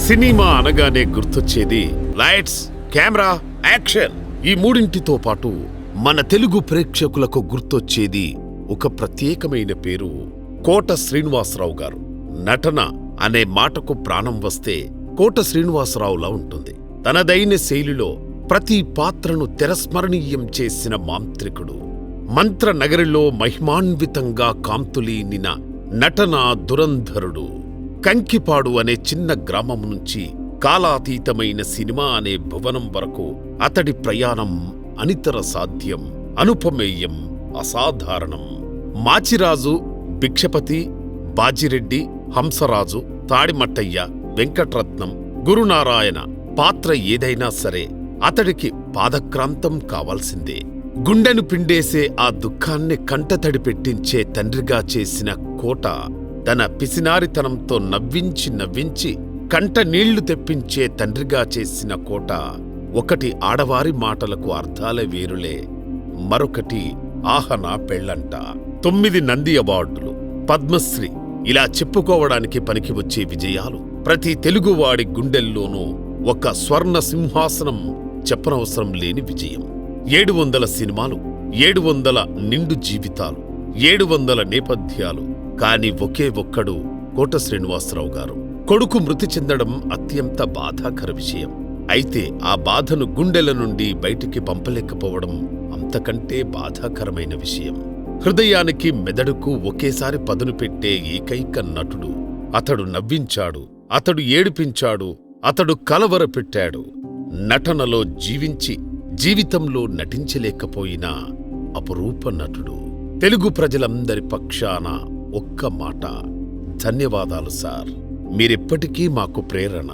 Cinema అనగానే గుర్తొచ్చేది lights, camera, action. ఈ మూడింటితో పాటు మన తెలుగు ప్రేక్షకులకు గుర్తొచ్చేది ఒక ప్రత్యేకమైన పేరు, కోట శ్రీనివాసరావు గారు. నటన అనే మాటకు ప్రాణం వస్తే కోట శ్రీనివాసరావులా ఉంటుంది. తనదైన శైలిలో ప్రతి పాత్రను తిరస్మరణీయం చేసిన మాంత్రికుడు. మంత్ర నగరిలో మహిమాన్వితంగా కాంతులీనిన నటనా దురంధరుడు. కంకిపాడు అనే చిన్న గ్రామం నుంచి కాలాతీతమైన సినిమా అనే భువనం వరకు అతడి ప్రయాణం అనితర సాధ్యం, అనుపమేయం, అసాధారణం. మాచిరాజు, భిక్షపతి, బాజిరెడ్డి, హంసరాజు, తాడిమట్టయ్య, వెంకట్రత్నం, గురునారాయణ పాత్ర ఏదైనా సరే అతడికి పాదక్రాంతం కావాల్సిందే. గుండెను పిండేసే ఆ దుఃఖాన్ని కంటతడి పెట్టించే తండ్రిగా చేసిన కోట తన పిసినారితనంతో నవ్వించి కంట నీళ్లు తెప్పించే తండ్రిగా చేసిన కోట. ఒకటి ఆడవారి మాటలకు అర్థాలే వేరులే, మరొకటి ఆహనా పెళ్లంట. 9 నంది అవార్డులు, పద్మశ్రీ, ఇలా చెప్పుకోవడానికి పనికి వచ్చే విజయాలు ప్రతి తెలుగువాడి గుండెల్లోనూ ఒక స్వర్ణ సింహాసనం చెప్పనవసరం లేని విజయం. 700 సినిమాలు, 700 నిండు జీవితాలు, 700 నేపథ్యాలు. కాని ఒకే ఒక్కడు కోట శ్రీనివాసరావు గారు. కొడుకు మృతి చెందడం అత్యంత బాధాకర విషయం. అయితే ఆ బాధను గుండెల నుండి బయటికి పంపలేకపోవడం అంతకంటే బాధాకరమైన విషయం. హృదయానికి మెదడుకు ఒకేసారి పదును పెట్టే ఏకైక నటుడు. అతడు నవ్వించాడు, అతడు ఏడిపించాడు, అతడు కలవరపెట్టాడు. నటనలో జీవించి జీవితంలో నటించలేకపోయినా అపురూప నటుడు. తెలుగు ప్రజలందరి పక్షాన ఒక్క మాట, ధన్యవాదాలు సార్. మీరెప్పటికీ మాకు ప్రేరణ.